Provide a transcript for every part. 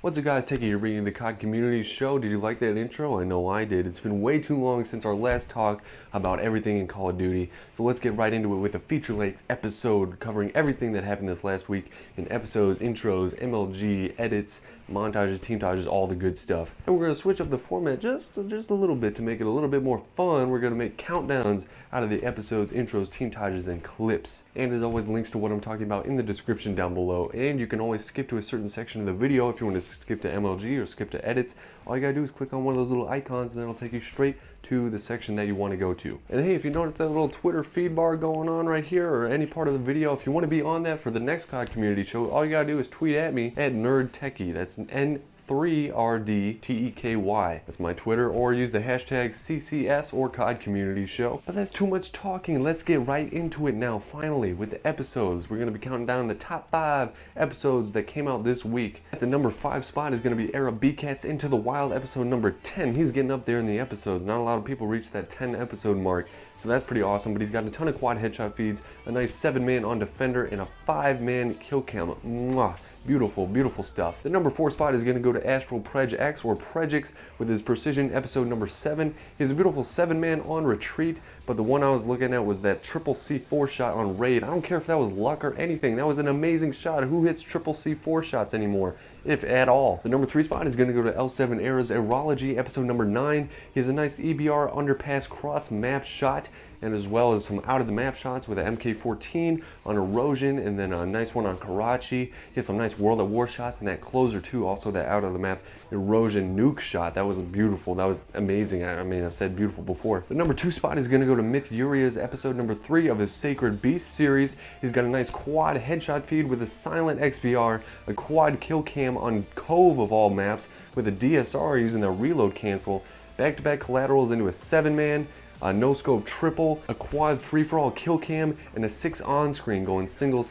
What's up guys, taking you reading the CoD Community Show. Did you like that intro? I know I did. It's been way too long since our last talk about everything in Call of Duty. So let's get right into it with a feature-length episode covering everything that happened this last week in episodes, intros, MLG, edits, montages, team tages, all the good stuff. And we're going to switch up the format just a little bit to make it a little bit more fun. We're going to make countdowns out of the episodes, intros, team tages, and clips. And as always, links to what I'm talking about in the description down below. And you can always skip to a certain section of the video if you want to skip to MLG or skip to edits. All you gotta do is click on one of those little icons and then it'll take you straight to the section that you want to go to. And hey, if you notice that little Twitter feed bar going on right here or any part of the video, if you want to be on that for the next CoD Community Show, all you gotta do is tweet at me at NerdTechie. That's N3RDTEKY. That's my Twitter, or use the hashtag CCS or CoD Community Show. But that's too much talking. Let's get right into it now, finally, with the episodes. We're going to be counting down the top 5 episodes that came out this week. At the number 5 spot is going to be Era B-Cat's Into the Wild, episode number 10. He's getting up there in the episodes. Not a lot of people reach that 10 episode mark, so that's pretty awesome. But he's got a ton of quad headshot feeds, a nice 7-man on Defender, and a 5-man kill cam. Mwah. Beautiful, beautiful stuff. The number 4 spot is going to go to Astral Prej X, or Prejix, with his Precision episode number 7. He's a beautiful 7-man on Retreat, but the one I was looking at was that triple C4 shot on Raid. I don't care if that was luck or anything. That was an amazing shot. Who hits triple C4 shots anymore, if at all? The number 3 spot is going to go to L7 Era's Aerology, episode number 9. He has a nice EBR underpass cross map shot, and as well as some out of the map shots with an MK14 on Erosion, and then a nice one on Karachi. He has some nice World at War shots, and that closer too, also that out of the map Erosion nuke shot. That was beautiful. That was amazing. I mean, I said beautiful before. The number 2 spot is going to go to Myth Uria's episode number 3 of his Sacred Beast series. He's got a nice quad headshot feed with a silent XBR, a quad kill cam on Cove of all maps with a DSR using the reload cancel, back-to-back collaterals into a 7-man, a no-scope triple, a quad free-for-all kill cam, and a 6 on-screen going single,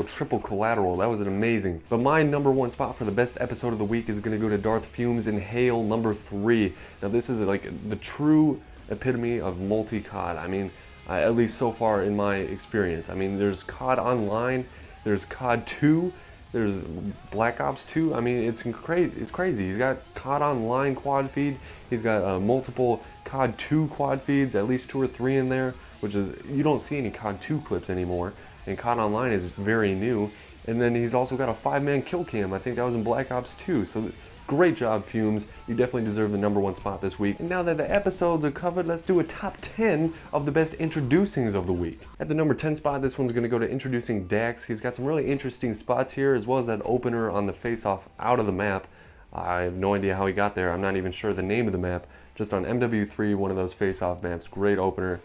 triple collateral. That was amazing. But my number 1 spot for the best episode of the week is going to go to Darth Fumes in Hail number 3. Now this is like the true epitome of multi-COD. I mean, at least so far in my experience. I mean, there's COD Online, there's COD 2, there's Black Ops 2. I mean, it's crazy. It's crazy. He's got COD Online quad feed. He's got multiple COD 2 quad feeds, at least 2 or 3 in there, which is, you don't see any COD 2 clips anymore. And COD Online is very new. And then he's also got a 5-man kill cam. I think that was in Black Ops 2. So great job, Fumes. You definitely deserve the number 1 spot this week. And now that the episodes are covered, let's do a top 10 of the best introducings of the week. At the number 10 spot, this one's going to go to Introducing Dax. He's got some really interesting spots here, as well as that opener on the face-off out of the map. I have no idea how he got there. I'm not even sure the name of the map. Just on MW3, one of those face-off maps. Great opener.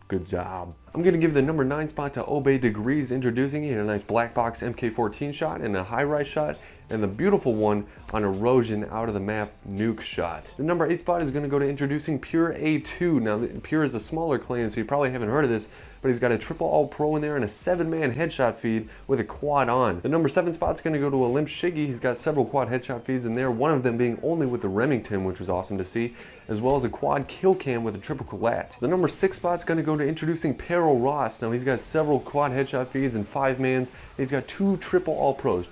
Good job. I'm going to give the number 9 spot to Obey Degrees Introducing. He had a nice black box MK14 shot and a high-rise shot, and the beautiful one on Erosion out of the map nuke shot. The number 8 spot is going to go to Introducing Pure A2. Now, Pure is a smaller clan, so you probably haven't heard of this, but he's got a triple all-pro in there and a 7-man headshot feed with a quad on. The number 7 spot is going to go to Olymp Shiggy. He's got several quad headshot feeds in there, one of them being only with the Remington, which was awesome to see, as well as a quad kill cam with a triple collat. The number 6 spot is going to go to Introducing Peril Ross. Now, he's got several quad headshot feeds and 5-mans. He's got 2 triple all-pros,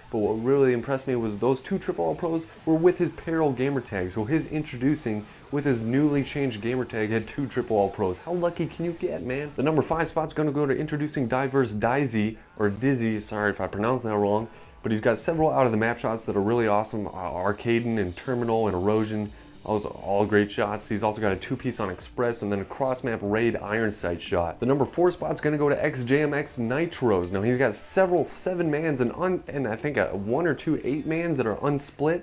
but what really impressed me was those 2 triple all-pros were with his Peril gamertag. So his Introducing with his newly changed gamertag had 2 triple all-pros. How lucky can you get, man? The number 5 spot's going to go to Introducing Diverse Dizzy, or Dizzy, sorry if I pronounced that wrong, but he's got several out of the map shots that are really awesome. Arcading and Terminal and Erosion. Those are all great shots. He's also got a 2-piece on Express and then a cross-map Raid iron sight shot. The number 4 spot's going to go to XJMX Nitros. Now, he's got several 7-mans and I think 1 or 2 8-mans that are unsplit,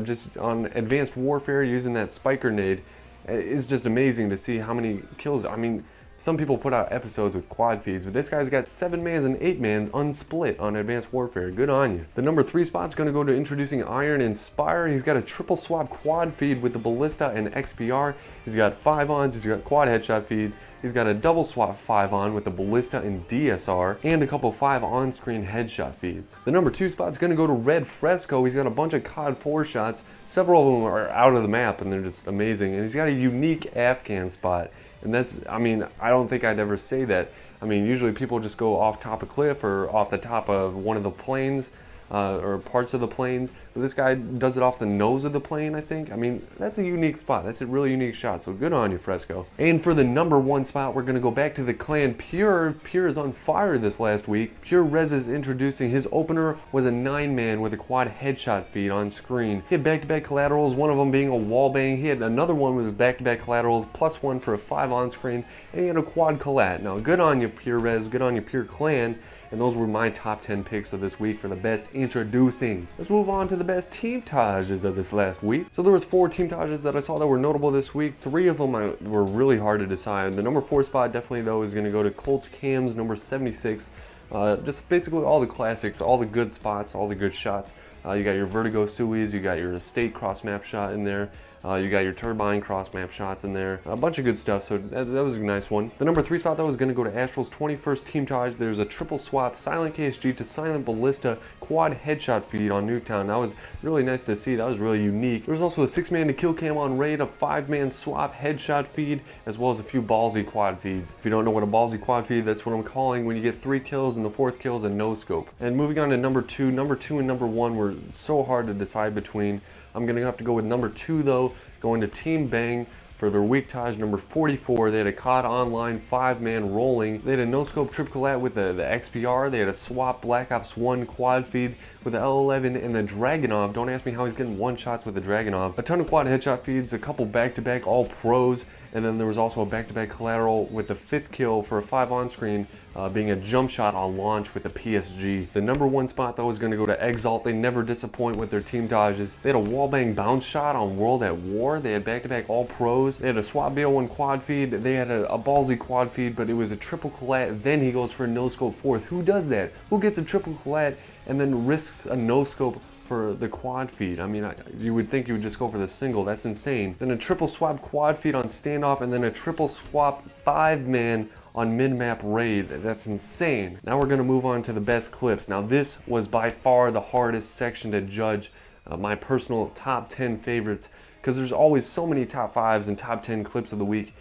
just on Advanced Warfare using that spike grenade. It's just amazing to see how many kills. I mean, some people put out episodes with quad feeds, but this guy's got 7-mans and 8-mans unsplit on Advanced Warfare. Good on you. The number 3 spot's going to go to Introducing Iron Inspire. He's got a triple swap quad feed with the Ballista and XPR. He's got 5-ons, he's got quad headshot feeds. He's got a double swap 5-on with the Ballista and DSR, and a couple 5 on-screen headshot feeds. The number 2 spot's going to go to Red Fresco. He's got a bunch of COD 4 shots. Several of them are out of the map, and they're just amazing. And he's got a unique Afghan spot. And that's, I mean, I don't think I'd ever say that. I mean, usually people just go off top of a cliff or off the top of one of the planes or parts of the planes. but this guy does it off the nose of the plane, I think. I mean, that's a unique spot. That's a really unique shot, so good on you, Fresco. And for the number 1 spot, we're going to go back to the clan Pure. Pure is on fire this last week. Pure Rez is introducing his opener was a 9-man with a quad headshot feed on screen. He had back-to-back collaterals, one of them being a wall bang. He had another one with back-to-back collaterals, +1 for a 5 on screen, and he had a quad collat. Now, good on you, Pure Rez, good on you, Pure Clan. And those were my top 10 picks of this week for the best introducings. Let's move on to the best team tages of this last week. So there was 4 team tages that I saw that were notable this week. 3 of them were really hard to decide. The number 4 spot definitely though is going to go to Colts Cams number 76. Just basically all the classics, all the good spots, all the good shots. You got your Vertigo Suies, you got your Estate cross map shot in there. You got your Turbine cross map shots in there. A bunch of good stuff, so that was a nice one. The number 3 spot though is going to go to Astral's 21st team taj. There's a triple swap Silent KSG to Silent Ballista quad headshot feed on Nuketown. That was really nice to see. That was really unique. There was also a 6-man to kill cam on Raid, a 5-man swap headshot feed, as well as a few ballsy quad feeds. If you don't know what a ballsy quad feed, that's what I'm calling when you get 3 kills and the 4th kill is a no scope. And moving on to number 2 and number 1 were so hard to decide between. I'm going to have to go with number 2 though, going to Team Bang for their week taj number 44. They had a CoD Online 5-man rolling. They had a no-scope trip collat with the XPR. They had a swap Black Ops 1 quad feed with the L11 and the Dragunov. Don't ask me how he's getting 1-shots with the Dragunov. A ton of quad headshot feeds, a couple back-to-back all pros, and then there was also a back-to-back collateral with the 5th kill for a 5 on-screen being a jump shot on launch with the PSG. The number 1 spot though is going to go to Exalt. They never disappoint with their team tages. They had a wallbang bounce shot on World at War. They had back-to-back all pros. They had a swap BO1 quad feed. They had a ballsy quad feed, but it was a triple collat. Then he goes for a no-scope 4th. Who does that? Who gets a triple collat and then risks a no-scope for the quad feed? I mean, you would think you would just go for the single. That's insane. Then a triple swap quad feed on standoff, and then a triple swap 5-man on mid-map Raid. That's insane. Now we're going to move on to the best clips. Now this was by far the hardest section to judge my personal top 10 favorites, because there's always so many top 5s and top 10 clips of the week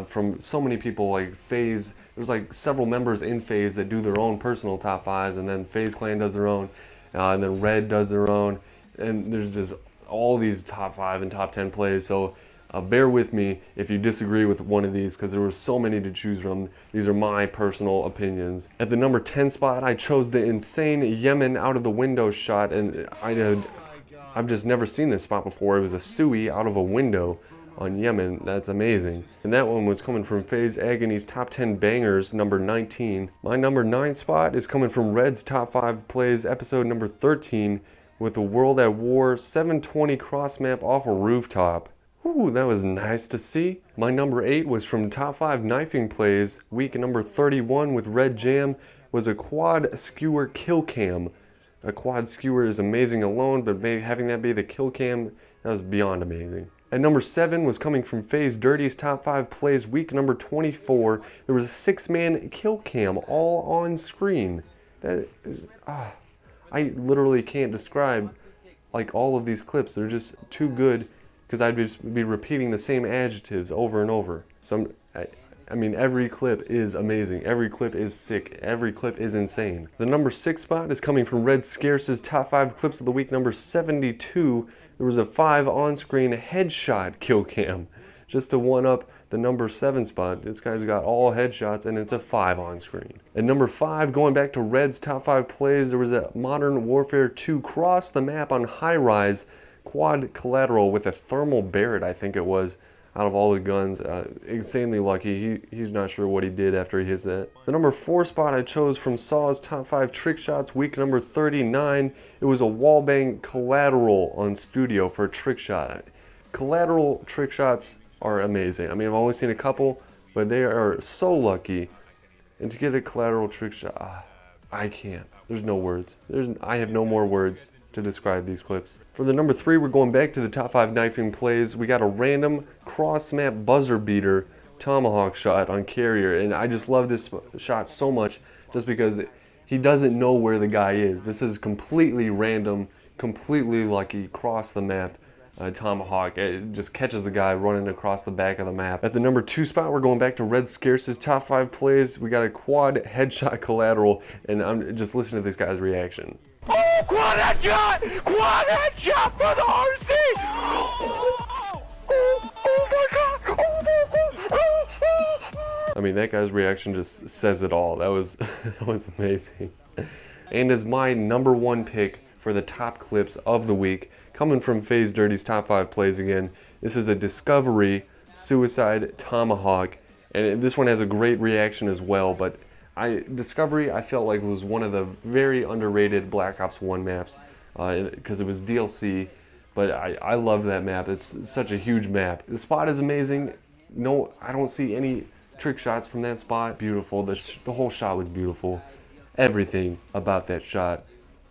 from so many people. Like FaZe, there's like several members in FaZe that do their own personal top 5s, and then FaZe Clan does their own, and then Red does their own, and there's just all these top 5 and top 10 plays. So bear with me if you disagree with one of these, because there were so many to choose from. These are my personal opinions. At the number 10 spot, I chose the insane Yemen out of the window shot, and I've just never seen this spot before. It was a Sui out of a window on Yemen. That's amazing. And that one was coming from FaZe Agony's top 10 bangers, number 19. My number 9 spot is coming from Red's top 5 plays, episode number 13, with a World at War 720 cross map off a rooftop. Ooh, that was nice to see. My number 8 was from top 5 knifing plays. Week number 31 with Red Jam was a quad skewer kill cam. A quad skewer is amazing alone, but maybe having that be the kill cam, that was beyond amazing. At number 7 was coming from FaZe Dirty's top 5 plays. Week number 24, there was a 6-man kill cam all on screen. That is, I literally can't describe like all of these clips. They're just too good, because I'd just be repeating the same adjectives over and over. So I mean, every clip is amazing. Every clip is sick. Every clip is insane. The number 6 spot is coming from Red Scarce's top 5 clips of the week, number 72. There was a 5 on-screen headshot kill cam, just to one-up the number 7 spot. This guy's got all headshots, and it's a 5 on-screen. At number 5, going back to Red's top 5 plays, there was a Modern Warfare 2 cross the map on high-rise quad collateral with a thermal Barrett, I think it was, out of all the guns. Insanely lucky. He's not sure what he did after he hits that. The number 4 spot I chose from Saw's top 5 trick shots, week number 39. It was a wallbang collateral on studio for a trick shot. Collateral trick shots are amazing. I mean, I've only seen a couple, but they are so lucky. And to get a collateral trick shot, I can't. There's no words. I have no more words to describe these clips. For the number 3, we're going back to the top 5 knifing plays. We got a random cross map buzzer beater tomahawk shot on Carrier, and I just love this shot so much just because he doesn't know where the guy is. This is completely random, completely lucky, cross the map tomahawk. It just catches the guy running across the back of the map. At the number 2 spot, we're going back to Red Scarce's top 5 plays. We got a quad headshot collateral, and I'm just listening to this guy's reaction. Oh, quad headshot! Quad headshot for the RC! Oh my god! I mean, that guy's reaction just says it all. That was that was amazing. And as my number one pick for the top clips of the week, coming from FaZe Dirty's top 5 plays again, this is a Discovery Suicide Tomahawk, and this one has a great reaction as well. But Discovery, I felt like was one of the very underrated Black Ops 1 maps because it was DLC. But I love that map. It's such a huge map. The spot is amazing. No, I don't see any trick shots from that spot. Beautiful. The whole shot was beautiful. Everything about that shot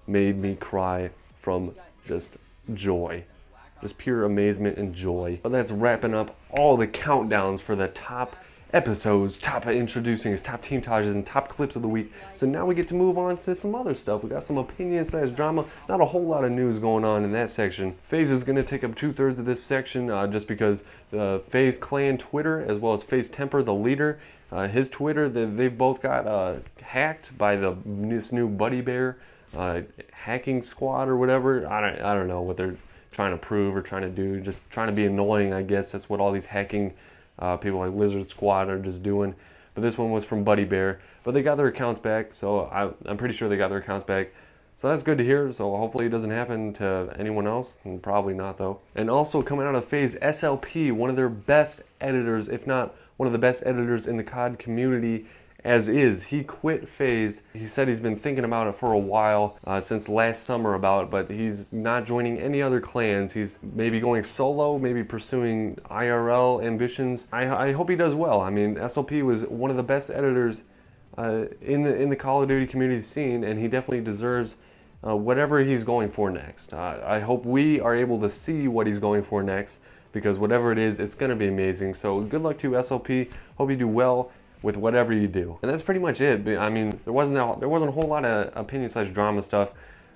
made me cry from just joy. Just pure amazement and joy. But that's wrapping up all the countdowns for the top episodes, top introducing us, top team tages, and top clips of the week. So now we get to move on to some other stuff. We got some opinions, / drama. Not a whole lot of news going on in that section. FaZe is going to take up 2/3 of this section just because the FaZe clan Twitter, as well as FaZe Temper, the leader, his Twitter, they've both got hacked by this new Buddy Bear hacking squad or whatever. I don't know what they're trying to prove or trying to do. Just trying to be annoying, I guess. That's what all these hacking people like Lizard Squad are just doing. But this one was from Buddy Bear. But they got their accounts back, so I'm pretty sure they got their accounts back. So that's good to hear. So hopefully it doesn't happen to anyone else. And probably not, though. And also coming out of FaZe, SLP, one of their best editors, if not one of the best editors in the CoD community as is. He quit FaZe. He said he's been thinking about it for a while, since last summer but he's not joining any other clans. He's maybe going solo, maybe pursuing IRL ambitions. I hope he does well. I mean, SLP was one of the best editors in the Call of Duty community scene, and he definitely deserves whatever he's going for next. I hope we are able to see what he's going for next, because whatever it is, it's going to be amazing. So good luck to SLP. Hope you do well with whatever you do. And that's pretty much it. I mean, there wasn't a whole lot of opinion / drama stuff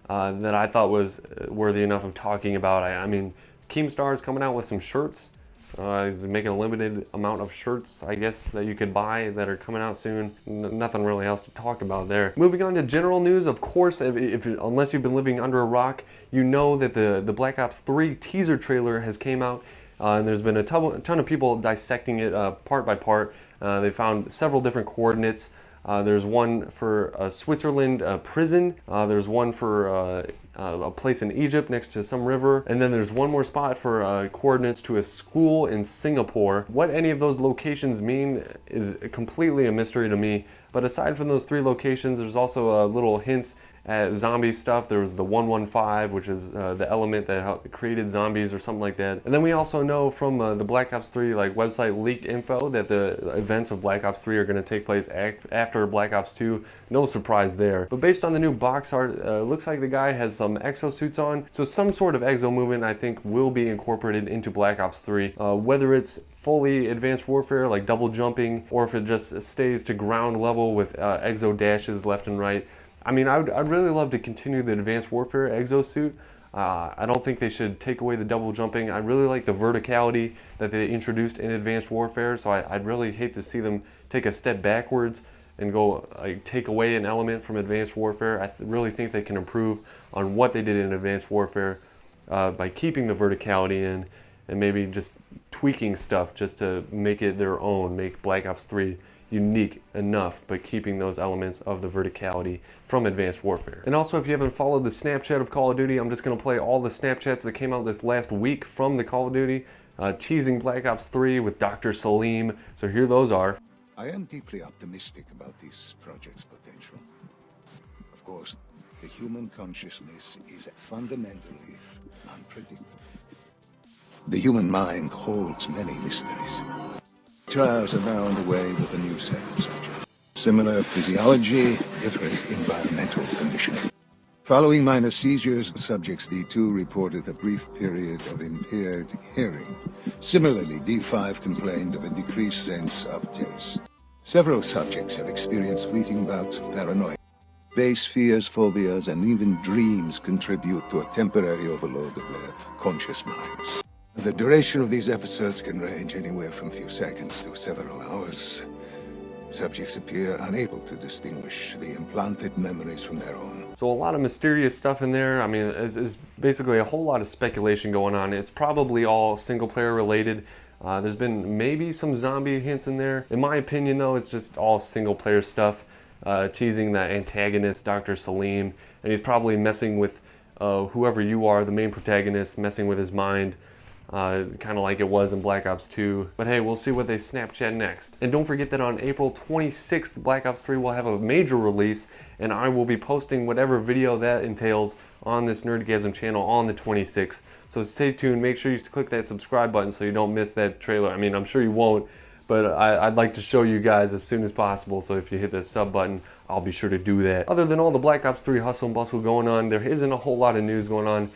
that I thought was worthy enough of talking about. I mean, Keemstar's coming out with some shirts. He's making a limited amount of shirts, I guess, that you could buy that are coming out soon. Nothing really else to talk about there. Moving on to general news, of course, unless you've been living under a rock, you know that the Black Ops 3 teaser trailer has came out. And there's been a ton of people dissecting it part by part. They found several different coordinates. There's one for a Switzerland prison. There's one for a place in Egypt next to some river. And then there's one more spot for coordinates to a school in Singapore. What any of those locations mean is completely a mystery to me. But aside from those 3 locations, there's also little hints at zombie stuff. There was the 115, which is the element that created zombies or something like that. And then we also know from the Black Ops 3 website leaked info that the events of Black Ops 3 are going to take place after Black Ops 2. No surprise there. But based on the new box art, looks like the guy has some exosuits on. So some sort of exo movement, I think, will be incorporated into Black Ops 3. Whether it's fully advanced warfare, like double jumping, or if it just stays to ground level with exo dashes left and right. I mean, I'd really love to continue the Advanced Warfare exosuit. I don't think they should take away the double jumping. I really like the verticality that they introduced in Advanced Warfare, so I'd really hate to see them take a step backwards and go take away an element from Advanced Warfare. I really think they can improve on what they did in Advanced Warfare by keeping the verticality in and maybe just tweaking stuff just to make it their own, make Black Ops 3 unique enough, but keeping those elements of the verticality from Advanced Warfare. And also, if you haven't followed the Snapchat of Call of Duty, I'm just going to play all the Snapchats that came out this last week from the Call of Duty, teasing Black Ops 3 with Dr. Salim. So here those are. I am deeply optimistic about this project's potential. Of course, the human consciousness is fundamentally unpredictable. The human mind holds many mysteries. Trials are now underway with a new set of subjects. Similar physiology, different environmental conditioning. Following minor seizures, the subjects D2 reported a brief period of impaired hearing. Similarly, D5 complained of a decreased sense of taste. Several subjects have experienced fleeting bouts of paranoia. Base fears, phobias, and even dreams contribute to a temporary overload of their conscious minds. The duration of these episodes can range anywhere from a few seconds to several hours. Subjects appear unable to distinguish the implanted memories from their own. So a lot of mysterious stuff in there. I mean, it's basically a whole lot of speculation going on. It's probably all single player related. There's been maybe some zombie hints in there. In my opinion though, it's just all single player stuff, teasing the antagonist, Dr. Salim, and he's probably messing with whoever you are, the main protagonist, messing with his mind. Kind of like it was in Black Ops 2. But hey, we'll see what they Snapchat next. And don't forget that on April 26th, Black Ops 3 will have a major release, and I will be posting whatever video that entails on this Nerdgasm channel on the 26th. So stay tuned, make sure you click that subscribe button so you don't miss that trailer. I mean, I'm sure you won't, but I'd like to show you guys as soon as possible, so if you hit the sub button, I'll be sure to do that. Other than all the Black Ops 3 hustle and bustle going on, there isn't a whole lot of news going on.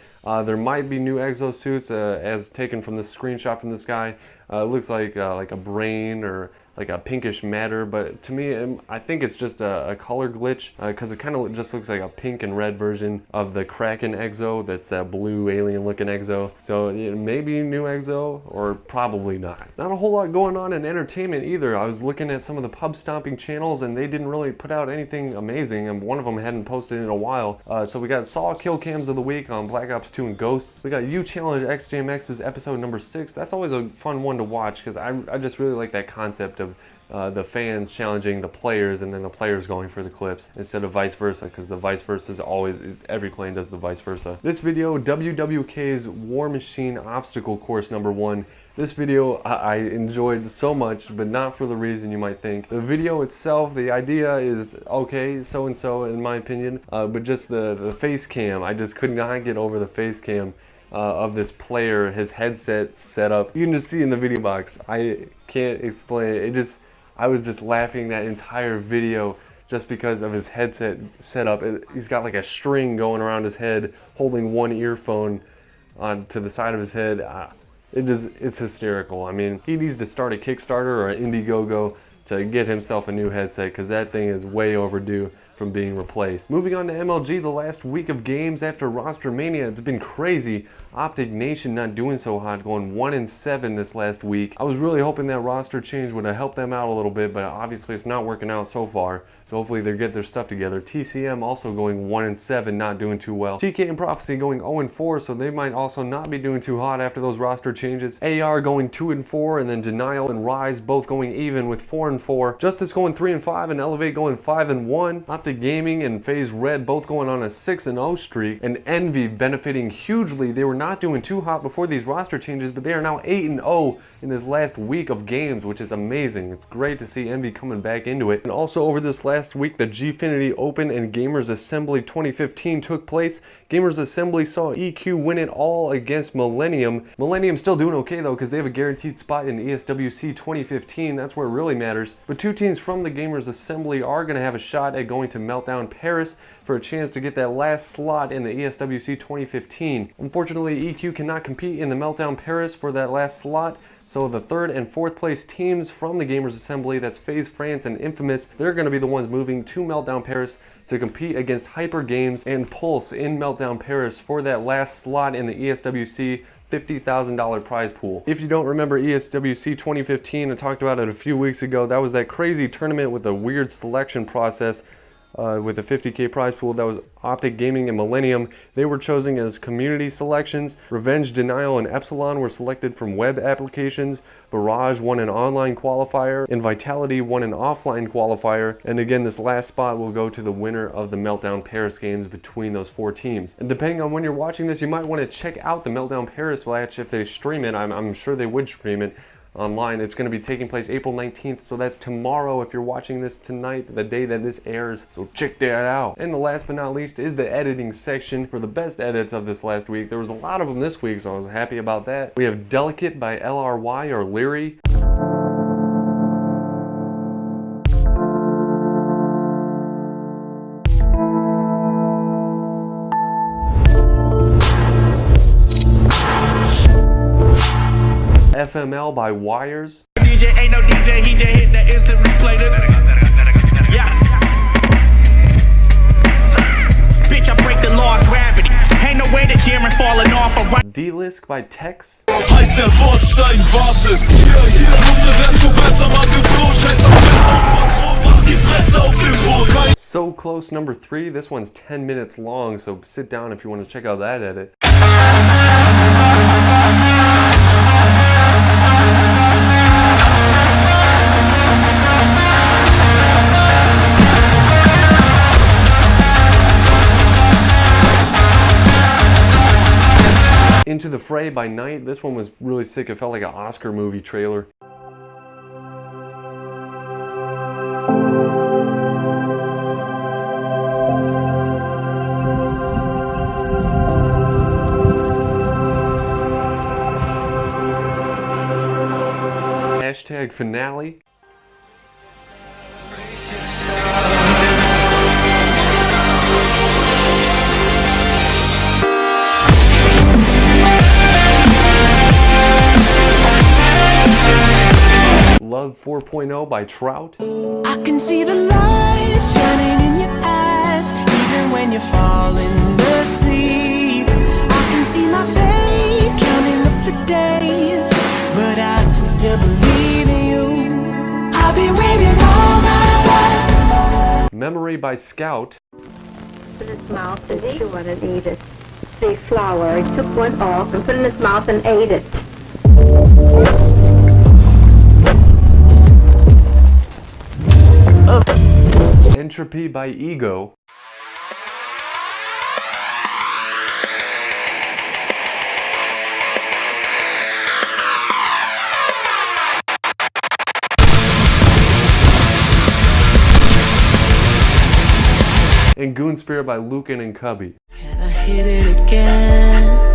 There might be new exosuits as taken from this screenshot from this guy. It looks like a brain or like a pinkish matter, but to me, I think it's just a color glitch because it kind of just looks like a pink and red version of the Kraken exo. That's that blue alien looking exo. So maybe new exo or probably not. Not a whole lot going on in entertainment either. I was looking at some of the pub stomping channels and they didn't really put out anything amazing, and one of them hadn't posted in a while. So we got Saw kill cams of the week on Black Ops 2 and Ghosts. We got You Challenge XJMX's episode number 6. That's always a fun one to watch because I just really like that concept of the fans challenging the players and then the players going for the clips instead of vice versa, because the vice versa is always, every clan does the vice versa. This video, WWK's War Machine Obstacle Course number 1. This video I enjoyed so much, but not for the reason you might think. The video itself, the idea is okay, so-and-so in my opinion, but just the face cam, I just could not get over the face cam of this player, his headset set up. You can just see in the video box. I can't explain it. I was just laughing that entire video just because of his headset setup. He's got like a string going around his head, holding one earphone to the side of his head. It's hysterical. I mean, he needs to start a Kickstarter or an Indiegogo to get himself a new headset, because that thing is way overdue from being replaced. Moving on to MLG, the last week of games after Roster Mania, it's been crazy. Optic Nation not doing so hot, going 1-7 this last week. I was really hoping that roster change would have helped them out a little bit, but obviously it's not working out so far. So hopefully they get their stuff together. TCM also going 1-7, not doing too well. TK and Prophecy going 0-4, so they might also not be doing too hot after those roster changes. AR going 2-4, and then Denial and Rise both going even with 4-4. Justice going 3-5, and Elevate going 5-1. Optic Gaming and FaZe Red both going on a 6-0 streak, and Envy benefiting hugely. They were not doing too hot before these roster changes, but they are now 8-0 in this last week of games, which is amazing. It's great to see Envy coming back into it. And also over this last week, the Gfinity Open and Gamers Assembly 2015 took place. Gamers Assembly saw EQ win it all against Millennium. Millennium still doing okay though, because they have a guaranteed spot in ESWC 2015. That's where it really matters. But two teams from the Gamers Assembly are going to have a shot at going to Meltdown Paris for a chance to get that last slot in the ESWC 2015. Unfortunately, EQ cannot compete in the Meltdown Paris for that last slot, so the 3rd and 4th place teams from the Gamers Assembly, that's FaZe France and Infamous, they're going to be the ones moving to Meltdown Paris to compete against Hyper Games and Pulse in Meltdown Paris for that last slot in the ESWC $50,000 prize pool. If you don't remember ESWC 2015, I talked about it a few weeks ago. That was that crazy tournament with a weird selection process with a 50K prize pool. That was Optic Gaming and Millennium. They were chosen as community selections. Revenge, Denial, and Epsilon were selected from web applications. Barrage won an online qualifier, and Vitality won an offline qualifier. And again, this last spot will go to the winner of the Meltdown Paris games between those 4 teams. And depending on when you're watching this, you might want to check out the Meltdown Paris match if they stream it. I'm sure they would stream it online. It's going to be taking place April 19th, so that's tomorrow if you're watching this tonight, the day that this airs, so check that out. And the last but not least is the editing section for the best edits of this last week. There was a lot of them this week, so I was happy about that. We have Delicate by LRY or Leary. FML by Wires. DJ ain't no DJ, he just hit the instant replay. Yeah. Bitch, I break the law of gravity. Ain't no way that Jeremy falling off. D-Lisk by Tex. Heißt der Bordstein wartet. Hier, Runde wärst du besser, mal geflogen. Scheiß auf den Aufwand. So Close number 3. This one's 10 minutes long, so sit down if you want to check out that edit. Into the Fray by Night. This one was really sick. It felt like an Oscar movie trailer. Hashtag Finale. Love 4.0 by Trout. I can see the light shining in your eyes, even when you're falling asleep. I can see my fate counting up the days, but I still believe in you. I've been waiting all my life. Memory by Scout. In its mouth and ate one and ate it. The flower, he took one off and put it in his mouth and ate it. Entropy by Ego. And Goon Spirit by Lucan and Cubby. Can I hit it again?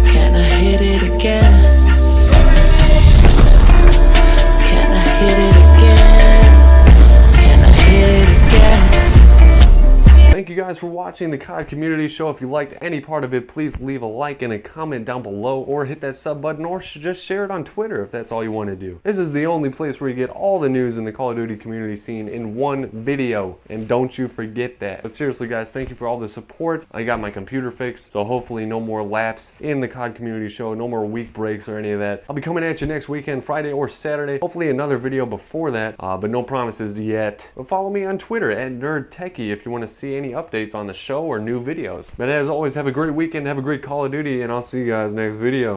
Can I hit it again? Can I hit it again? Can I hit it again? Thank you guys for watching the COD Community Show. If you liked any part of it, please leave a like and a comment down below, or hit that sub button, or just share it on Twitter if that's all you want to do. This is the only place where you get all the news in the Call of Duty community scene in one video, and don't you forget that. But seriously guys, thank you for all the support. I got my computer fixed, so hopefully no more laps in the COD Community Show, no more week breaks or any of that. I'll be coming at you next weekend, Friday or Saturday. Hopefully another video before that, but no promises yet. But follow me on Twitter at NerdTechie if you want to see any updates on the show or new videos. But as always, have a great weekend, have a great Call of Duty, and I'll see you guys next video.